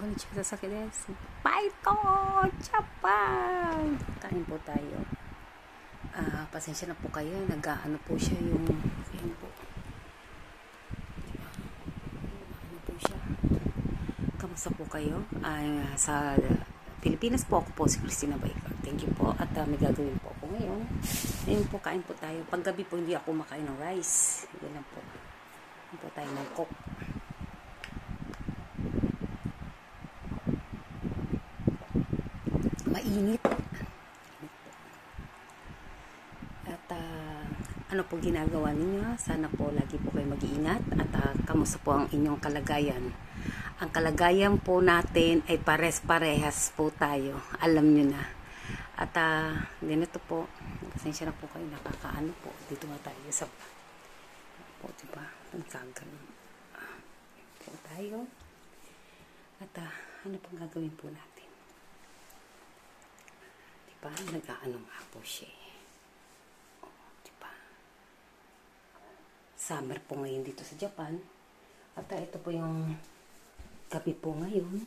Konnichiwa Sasaki desu. Paito! Japan! Kain po tayo. Pasensya na po kayo. Nag-ano po siya yung... Ayan po. Ano po siya? Kamusta po kayo? Sa Pilipinas po ako po si Christina Baika. Thank you po. At may gagawin po ako ngayon. Ngayon po kain po tayo. Paggabi po hindi ako makain ng rice. Yan lang po. Kain po tayo ng coke. Mainit. At ano po ginagawa ninyo? Sana po lagi po kayo mag-iingat. At kamusta po ang inyong kalagayan? Ang kalagayan po natin ay pares-parehas po tayo. Alam nyo na. At ganito po. Pasensya na po kayo. Nakakaano po. Dito nga tayo sa po, diba? Nagkagano. Po tayo. At ano pong gagawin po natin? Nag-aano nga po siya. Diba? Summer po ngayon dito sa Japan. At ito po yung gabi po ngayon.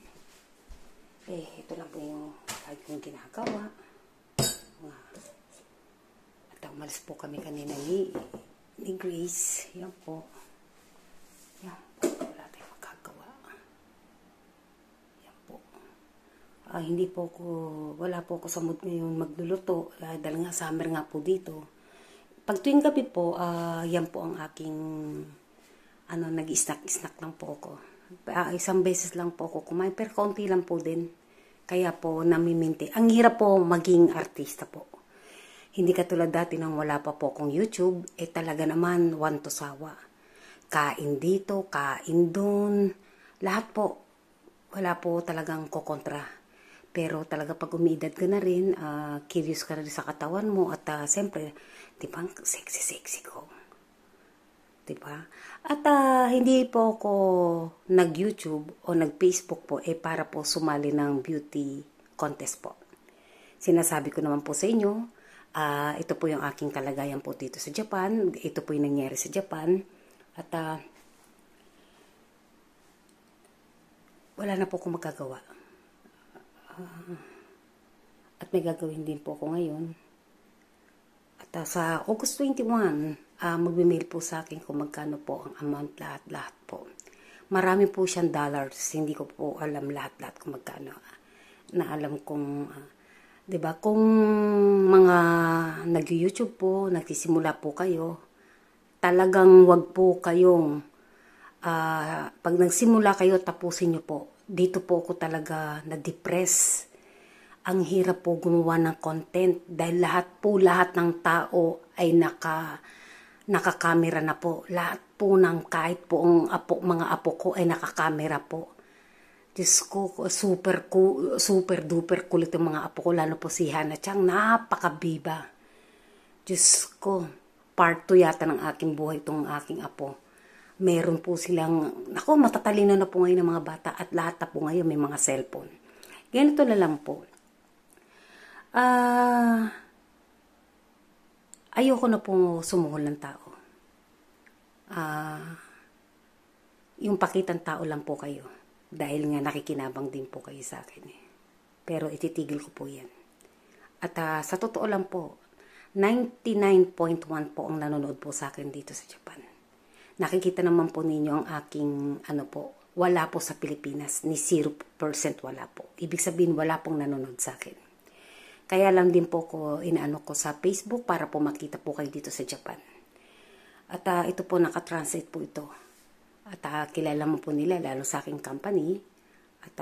Ito lang po yung aking ginagawa. At umalis po kami kanina ni Grace. Yan po. Yan po. Wala tayong magagawa. Yan po. Hindi po ako, wala po ako sa mood ngayon magluluto dahil nga summer nga po dito. Pag tuwing gabi po, yan po ang aking nag-snack lang po ako. Isang beses lang po ako kumain, pero konti lang po din. Kaya po namiminti. Ang hirap po maging artista po. Hindi katulad dati nang wala pa po akong YouTube, talaga naman one to sawa. Kain dito, kain doon, lahat po. Wala po talagang kokontra. Pero talaga pag umiidad ka na rin, curious ka na rin sa katawan mo at siyempre, di ba, sexy ko. Di ba? At hindi po ako nag-YouTube o nag-Facebook po para po sumali ng beauty contest po. Sinasabi ko naman po sa inyo, ito po yung aking kalagayan po dito sa Japan. Ito po yung nangyari sa Japan. At wala na po akong magagawa. At may gagawin din po ako ngayon. At sa August 21, magbe-mail po sa akin kung magkano po ang amount lahat po. Marami po siyang dollars. Hindi ko po alam lahat kung magkano. Naalam kong, di ba, kung mga nag-YouTube po, nagsisimula po kayo, talagang wag po kayong, pag nagsimula kayo, tapusin nyo po. Dito po ako talaga na-depress. Ang hirap po gumawa ng content dahil lahat ng tao ay nakakamera na po. Lahat po ng kahit po ang mga apo ko ay nakakamera po. Diyos ko, super duper kulit yung mga apo ko, lalo po si Hana Chang, napakabiba. Diyos ko, part 2 yata ng aking buhay itong aking apo. Meron po silang, matatalino na po ngayon ng mga bata at lahat na po ngayon may mga cellphone. Ganito na lang po. Ayoko na po sumuhol ng tao. Yung pakitang tao lang po kayo. Dahil nga nakikinabang din po kayo sa akin. Pero ititigil ko po yan. At sa totoo lang po, 99.1 po ang nanonood po sa akin dito sa Japan. Nakikita naman po ninyo ang aking wala po sa Pilipinas, ni 0% wala po. Ibig sabihin wala pong nanonood sa akin. Kaya lang din po ko inaano ko sa Facebook para po makita po kayo dito sa Japan. At ito po nakatranslate po ito. At kilala mo po nila lalo sa aking company. At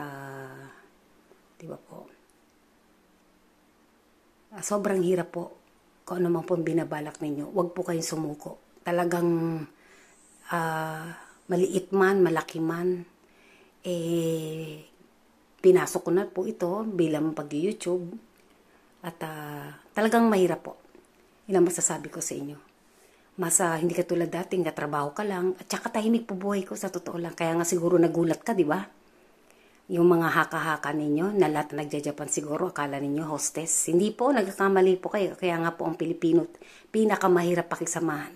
di ba po? Sobrang hirap po kung ano man po binabalak ninyo. Huwag po kayong sumuko. Talagang maliit man, malaki man, pinasok ko na po ito bilang pag-YouTube at talagang mahirap po. Ilang masasabi ko sa inyo. Hindi ka tulad dating katrabaho ka lang at saka tahimik po buhay ko sa totoo lang. Kaya nga siguro nagulat ka, di ba? Yung mga haka-haka ninyo na lahat na nagja-Japan siguro, akala ninyo hostess. Hindi po, nagkakamali po kayo. Kaya nga po ang Pilipino, pinakamahirap pakisamahan.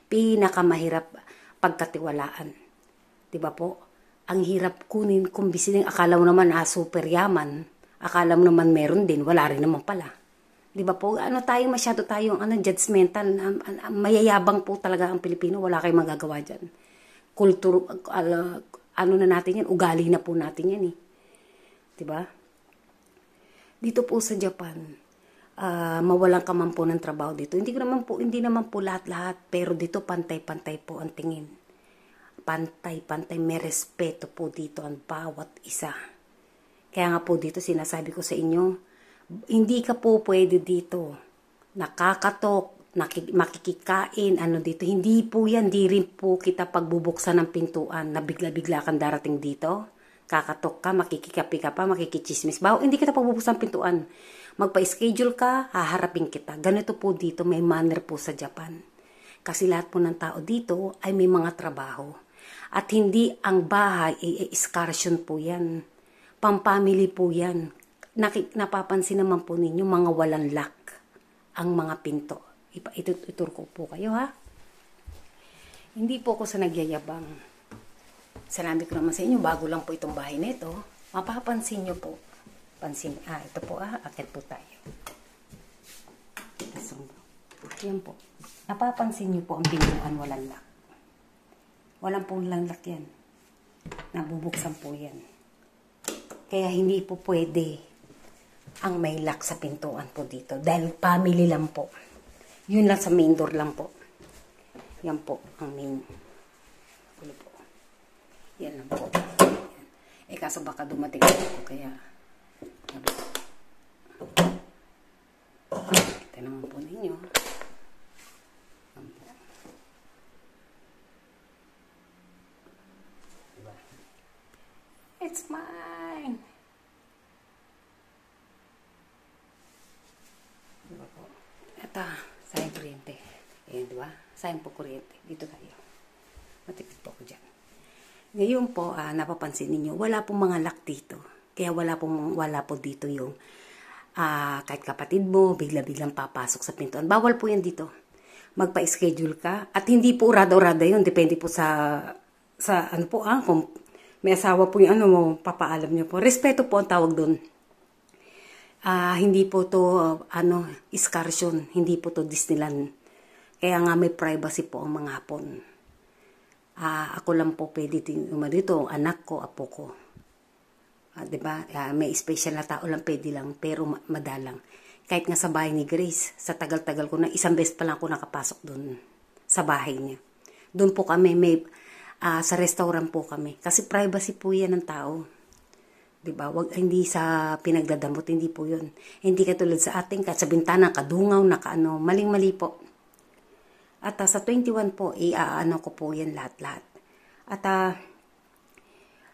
Pinakamahirap pagkatiwalaan. Diba po? Ang hirap kunin, kumbisiin, akala mo naman super yaman. Akala mo naman meron din, wala rin naman pala. Di ba po, masyado tayong judgmental, mayayabang po talaga ang Pilipino, wala kayong magagawa dyan. Kultur, na natin yan, ugali na po natin yan eh. Di ba? Dito po sa Japan, mawalan ka man po ng trabaho dito. Hindi naman po lahat-lahat, pero dito pantay-pantay po ang tingin. Pantay-pantay, may respeto po dito ang bawat isa. Kaya nga po dito sinasabi ko sa inyo, hindi ka po pwede dito nakakatok, makikikain, dito. Hindi po yan, di rin po kita pagbubuksan ng pintuan na bigla-bigla kang darating dito. Kakatok ka, makikikapi ka pa, makikichismis. Hindi kita pagbubuksan ng pintuan. Magpa-schedule ka, haharapin kita. Ganito po dito, may manner po sa Japan. Kasi lahat po ng tao dito ay may mga trabaho. At hindi ang bahay ay excursion po yan. Pampamily po yan. Napapansin naman po ninyo, mga walang lock ang mga pinto. Itur ko po kayo ha. Hindi po ako sa nagyayabang. Sinabi ko naman sa inyo, bago lang po itong bahay nito. Mapapansin nyo po. Ito po akit po tayo. Yan po. Napapansin nyo po ang pintuan walang lock. Walang pong lock yan. Nabubuksan po yan. Kaya hindi po pwede ang may lock sa pintuan po dito. Dahil family lang po. Yun lang sa main door lang po. Yan po ang main. Ano po. Yan lang po. Yan. Kaso baka dumating ako. Kaya kita naman po ninyo. Yan po. Diba? It's mine! Diba po? Ito, sayang kuryente. Ayan, diba? Sayang po kuryente. Dito tayo. Matipid po ako dyan. Ngayon po, napapansin ninyo, wala pong mga lock dito. Kaya wala po dito yung kahit kapatid mo, bigla-biglang papasok sa pintuan. Bawal po yan dito. Magpa-schedule ka. At hindi po urada-urada yun. Depende po sa kung may asawa po yung mo, papaalam niyo po. Respeto po ang tawag doon. Hindi po to, excursion. Hindi po to Disneyland. Kaya nga may privacy po ang mga Hapon. Ako lang po pwede dito, anak ko, apo ko. Diba? May special na tao lang, pwede lang, pero madalang. Kahit nga sa bahay ni Grace, sa tagal-tagal ko na, isang beses pa lang ako nakapasok doon sa bahay niya. Doon po kami, sa restaurant po kami. Kasi privacy po yan ng tao. Diba? Hindi sa pinagdadamot, hindi po yun. Hindi katulad sa ating, kahit sa bintana, kadungaw, maling-mali po. At sa 21 po, ko po yan lahat-lahat. At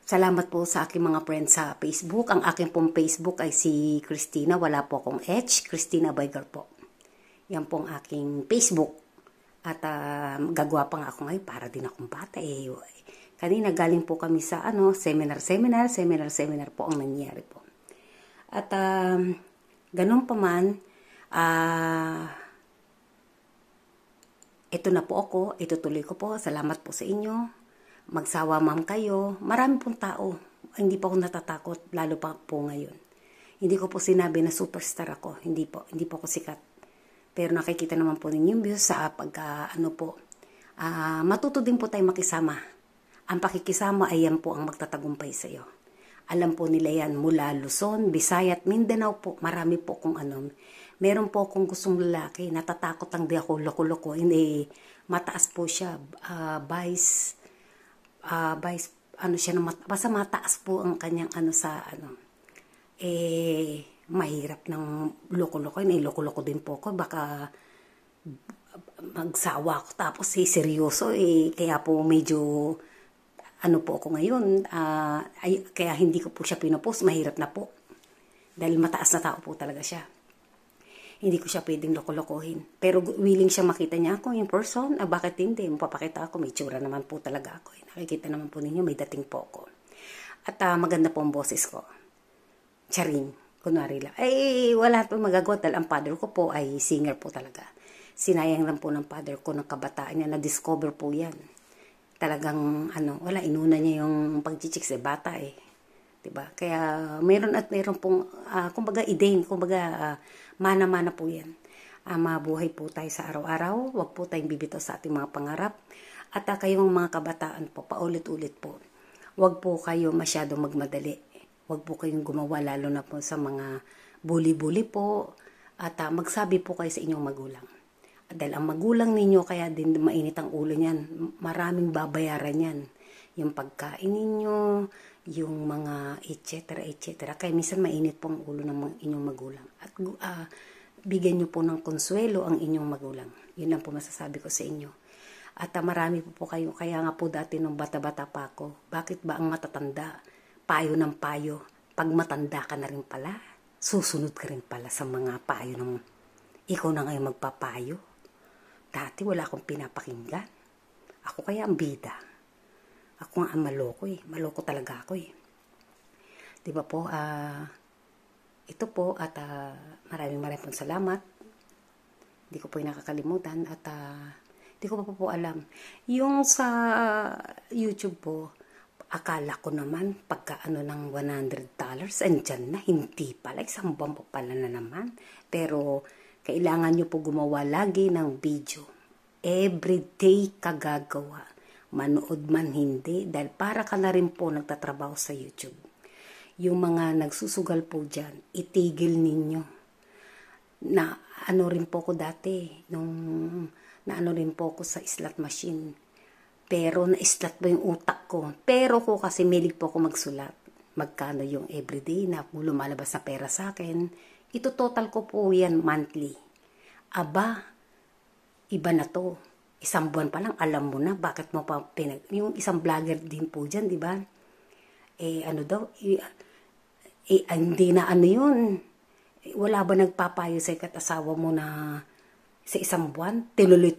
salamat po sa aking mga friends sa Facebook. Ang aking pong Facebook ay si Christina. Wala po akong H. Christina Baygar po. Yan pong aking Facebook. At gagawa pa nga ako ngayon para din akong bata. Kanina galing po kami sa seminar po ang nangyari po. At ganun pa man, ito na po ako, itutuloy ko po. Salamat po sa inyo. Magsawa ma'am kayo. Marami pong tao. Hindi po ako natatakot, lalo pa po ngayon. Hindi ko po sinabi na superstar ako. Hindi po ako sikat. Pero nakikita naman po ninyo yung views sa matuto din po tayo makisama. Ang pakikisama ay yan po ang magtatagumpay sa iyo. Alam po nila yan mula Luzon, Visayas at Mindanao po. Marami po kung meron po akong gustong lalaki, natatakot ang di ako loko-loko. Hindi, mataas po siya, vice, basta mataas po ang kanyang mahirap ng loko-loko. Loko-loko din po ako, baka magsawa ako, tapos seryoso, kaya po medyo, po ako ngayon, kaya hindi ko po siya pinupost, mahirap na po. Dahil mataas na tao po talaga siya. Hindi ko siya pwedeng loko-lokohin. Pero willing siya makita niya ako in person. Bakit hindi? Mapapakita ako. May tsura naman po talaga ako. Nakikita naman po ninyo, may dating po ako. At maganda po ang boses ko. Charing. Kunwari lang. Wala po magagawa dahil ang father ko po ay singer po talaga. Sinayang lang po ng father ko ng kabataan niya. Na-discover po yan. talagang wala, inuna niya yung pagchichik sa bata eh. 'Di ba? Kaya meron pong kumbaga mana-mana po 'yan. Mabuhay po tayo sa araw-araw, wag po tayong bibitaw sa ating mga pangarap. At kayong mga kabataan po, paulit-ulit po. Wag po kayo masyadong magmadali. Wag po kayong gumawa lalo na po sa mga bully-bully po. At magsabi po kayo sa inyong magulang. Dahil ang magulang ninyo, kaya din mainit ang ulo niyan. Maraming babayaran yan. Yung pagkain ninyo, yung mga etc. Kaya minsan mainit po ang ulo ng inyong magulang. At bigyan nyo po ng konsuelo ang inyong magulang. Yun lang po masasabi ko sa inyo. At marami po kayo, kaya nga po dati nung bata-bata pa ako, bakit ba ang matatanda, payo ng payo, pag matanda ka na rin pala, susunod ka rin pala sa mga payo ng ikaw na ngayon magpapayo. Dati wala akong pinapakinggan. Ako kaya ang bida. Ako nga ang maloko eh. Maloko talaga ako eh. Diba po, ito po at maraming pong salamat. Hindi ko po yung nakakalimutan at hindi ko pa po alam. Yung sa YouTube po, akala ko naman pagka ng $100, andyan na, hindi pala, isang buwan pa pala na naman. Pero kailangan nyo po gumawa lagi ng video. Everyday kagagawa. Manood man hindi, dahil para ka na rin po nagtatrabaho sa YouTube. Yung mga nagsusugal po dyan, itigil ninyo. Na rin po ko dati, rin po ko sa slot machine. Pero na-slot ba yung utak ko? Pero ko kasi milig po ako magsulat. Magkano yung everyday na lumalabas na pera sa akin. Ito total ko po yan monthly. Aba, iba na to. Isang buwan pa lang, alam mo na, bakit mo pa yung isang vlogger din po dyan, di ba? Hindi na yun. Wala ba nagpapayo sa ika't asawa mo na sa isang buwan, tinuloy